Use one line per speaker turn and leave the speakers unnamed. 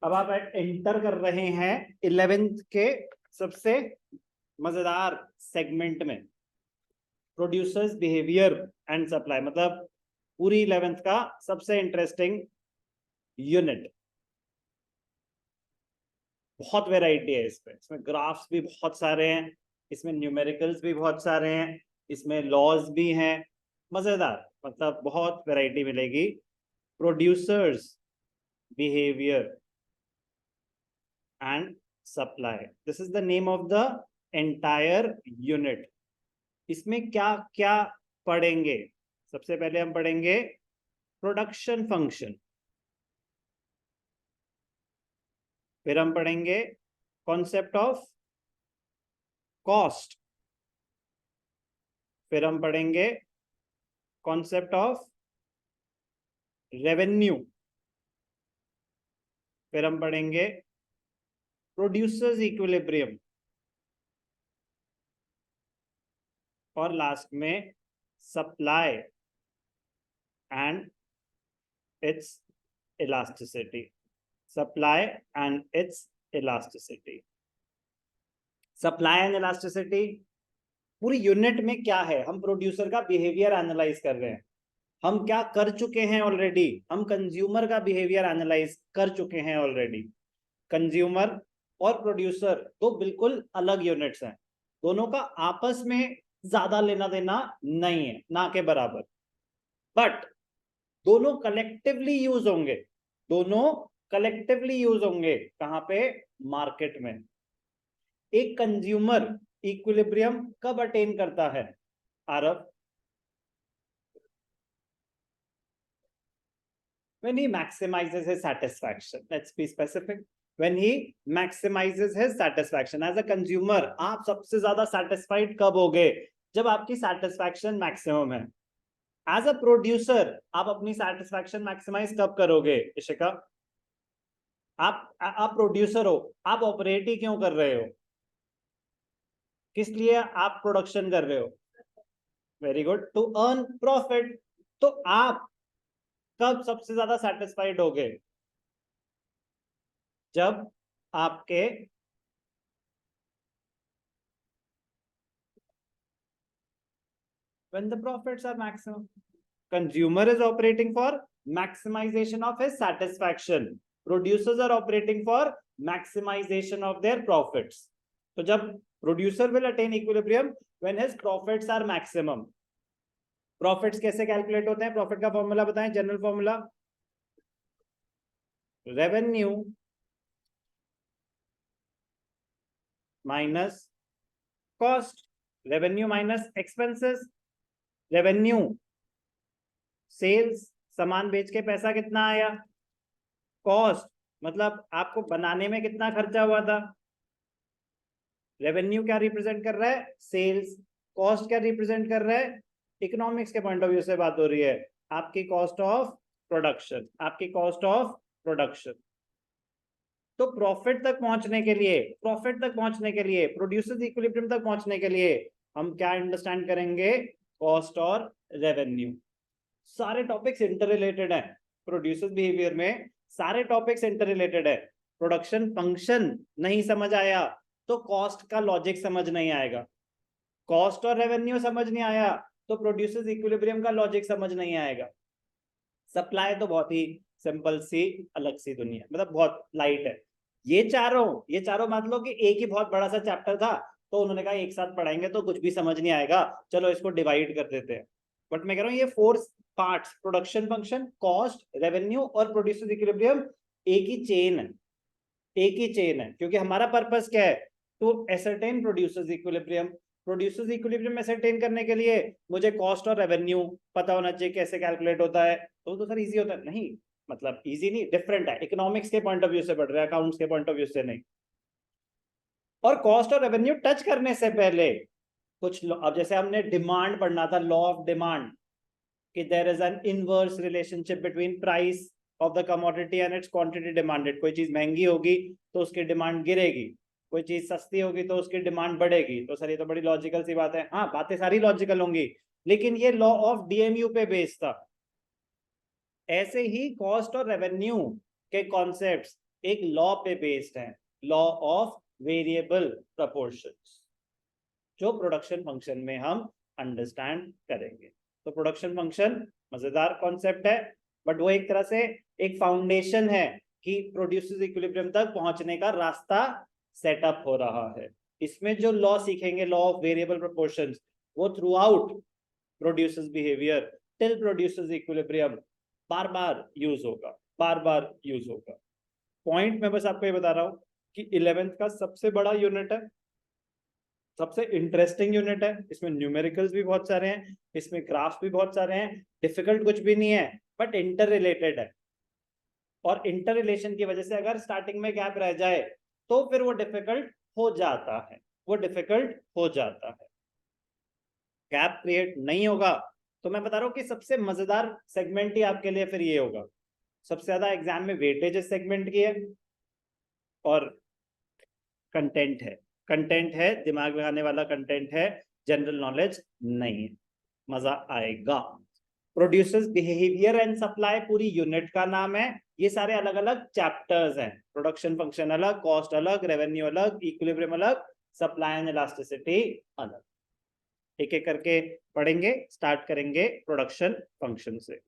अब आप एंटर कर रहे हैं 11th के सबसे मजेदार सेगमेंट में, प्रोड्यूसर्स बिहेवियर एंड सप्लाई, मतलब पूरी 11th का सबसे इंटरेस्टिंग यूनिट। बहुत वेराइटी है इसमें ग्राफ्स भी बहुत सारे हैं, इसमें न्यूमेरिकल्स भी बहुत सारे हैं, इसमें लॉज भी हैं, मजेदार, मतलब बहुत वेराइटी मिलेगी। Producers behaviour and supply, this is the name of the entire unit। इसमें क्या क्या पढ़ेंगे? सबसे पहले हम पढ़ेंगे प्रोडक्शन फंक्शन, फिर हम पढ़ेंगे कॉन्सेप्ट ऑफ कॉस्ट, फिर हम पढ़ेंगे कॉन्सेप्ट ऑफ रेवेन्यू, फिर हम पढ़ेंगे प्रोड्यूसर्स इक्विलिब्रियम, और लास्ट में supply and it's elasticity, supply and it's elasticity. Supply and elasticity पूरी यूनिट में क्या है? हम प्रोड्यूसर का बिहेवियर एनालाइज कर रहे हैं, हम क्या कर चुके हैं ऑलरेडी, हम कंज्यूमर का बिहेवियर एनालाइज कर चुके हैं ऑलरेडी। कंज्यूमर और प्रोड्यूसर दो बिल्कुल अलग यूनिट्स हैं, दोनों का आपस में ज्यादा लेना देना नहीं है, ना के बराबर, बट दोनों कलेक्टिवली यूज होंगे, दोनों कलेक्टिवली यूज होंगे कहां पे? मार्केट में। एक कंज्यूमर इक्विलिब्रियम कब अटेन करता है Aarav? when he maximizes his satisfaction, let's be specific, when he maximizes his satisfaction as a consumer। आप सबसे ज्यादा satisfied कब होगे? जब आपकी satisfaction maximum है। as a producer आप अपनी satisfaction maximize कब करोगे इशिका? आप प्रोड्यूसर हो, आप ऑपरेट ही क्यों कर रहे हो? किस लिए आप प्रोडक्शन कर रहे हो? Very good, to earn profit. तो आप कब सबसे ज्यादा सेटिस्फाइड होगे? जब आपके when the profits are maximum। Consumer is operating for maximization of his satisfaction, producers are operating for maximization of their profits। तो जब producer will attain equilibrium when his profits are maximum। Profits कैसे calculate होते हैं? Profit का formula बताएं, general formula, revenue minus cost, revenue minus expenses. Revenue sales, सामान बेच के पैसा कितना आया। कॉस्ट मतलब आपको बनाने में कितना खर्चा हुआ था। रेवेन्यू क्या रिप्रेजेंट कर रहा है? सेल्स। कॉस्ट क्या रिप्रेजेंट कर रहा है? इकोनॉमिक्स के पॉइंट ऑफ व्यू से बात हो रही है, आपकी कॉस्ट ऑफ प्रोडक्शन, आपकी कॉस्ट ऑफ प्रोडक्शन। तो प्रॉफिट तक पहुंचने के लिए, प्रॉफिट तक पहुंचने के लिए, प्रोड्यूसर्स इक्विलिब्रियम तक पहुंचने के लिए हम क्या अंडरस्टैंड करेंगे? कॉस्ट और रेवेन्यू। सारे टॉपिक्स इंटर रिलेटेड हैं प्रोड्यूसर्स बिहेवियर में, सारे टॉपिक्स इंटर रिलेटेड है। प्रोडक्शन फंक्शन नहीं समझ आया तो कॉस्ट का लॉजिक समझ नहीं आएगा, कॉस्ट और रेवेन्यू समझ नहीं आया तो प्रोड्यूसर्स इक्विलिब्रियम का लॉजिक समझ नहीं आएगा। सप्लाई तो बहुत ही सिंपल सी अलग सी दुनिया, मतलब बहुत लाइट है। ये चारों मान लो कि एक ही बहुत बड़ा सा चैप्टर था, तो उन्होंने कहा एक साथ पढ़ाएंगे तो कुछ भी समझ नहीं आएगा, चलो इसको डिवाइड कर देते हैं। बट मैं कह रहा हूँ ये 4 parts, production function, cost, revenue और प्रोड्यूसर्स इक्विलिब्रियम, एक ही चेन है, एक ही चेन है। क्योंकि हमारा पर्पस क्या है? To ascertain producers equilibrium. Producers equilibrium ascertain करने के लिए मुझे कॉस्ट और रेवेन्यू पता होना चाहिए कैसे कैलकुलेट होता है। तो सर इजी होता है? नहीं, मतलब इजी नहीं, डिफरेंट है, इकोनॉमिक्स के पॉइंट ऑफ व्यू से पढ़ रहे हैं, अकाउंट्स के पॉइंट ऑफ व्यू से नहीं। और कॉस्ट और रेवेन्यू टच करने से पहले कुछ अब जैसे हमने डिमांड पढ़ना था, लॉ ऑफ डिमांड, कि there is an inverse relationship between price of the commodity and its quantity demanded. कोई चीज महंगी होगी तो उसकी डिमांड गिरेगी, कोई चीज सस्ती होगी तो उसकी डिमांड बढ़ेगी। तो सर ये तो बड़ी लॉजिकल सी बात है। हाँ, बातें सारी लॉजिकल होंगी, लेकिन ये लॉ ऑफ डीएमयू पे बेस्ड था। ऐसे ही कॉस्ट और रेवेन्यू के कॉन्सेप्ट्स एक लॉ पे बेस्ड है, लॉ ऑफ वेरिएबल प्रोपोर्शंस, जो प्रोडक्शन फंक्शन में हम अंडरस्टैंड करेंगे। तो प्रोडक्शन फंक्शन मजेदार कॉन्सेप्ट है, बट वो एक तरह से एक फाउंडेशन है कि प्रोड्यूसर्स इक्विलिब्रियम तक पहुंचने का रास्ता सेटअप हो रहा है। इसमें जो लॉ सीखेंगे, लॉ ऑफ वेरिएबल प्रोपोर्शंस, वो throughout producer's behaviour till producer's equilibrium बार बार यूज होगा, बार बार यूज होगा। पॉइंट मैं बस आपको ये बता रहा हूं कि 11th का सबसे बड़ा यूनिट है, सबसे इंटरेस्टिंग यूनिट है। इसमें न्यूमेरिकल्स भी बहुत सारे हैं, इसमें ग्राफ्स भी बहुत सारे हैं, डिफिकल्ट कुछ भी नहीं है, बट इंटर रिलेटेड है। और इंटर रिलेशन की वजह से अगर स्टार्टिंग में गैप रह जाए तो फिर वो डिफिकल्ट हो जाता है, वो डिफिकल्ट हो जाता है। गैप क्रिएट नहीं होगा तो मैं बता रहा हूं कि सबसे मजेदार सेगमेंट ही आपके लिए फिर ये होगा। सबसे ज्यादा एग्जाम में वेटेज इस सेगमेंट की है और कंटेंट है, कंटेंट है, दिमाग लगाने वाला कंटेंट है, जनरल नॉलेज नहीं है। मजा आएगा। प्रोड्यूसर्स बिहेवियर एंड सप्लाई पूरी यूनिट का नाम है। ये सारे अलग अलग चैप्टर्स हैं, प्रोडक्शन फंक्शन अलग, कॉस्ट अलग, रेवेन्यू अलग, इक्विलिब्रियम अलग, सप्लाई एंड इलास्टिसिटी अलग। एक एक करके पढ़ेंगे, स्टार्ट करेंगे प्रोडक्शन फंक्शन से।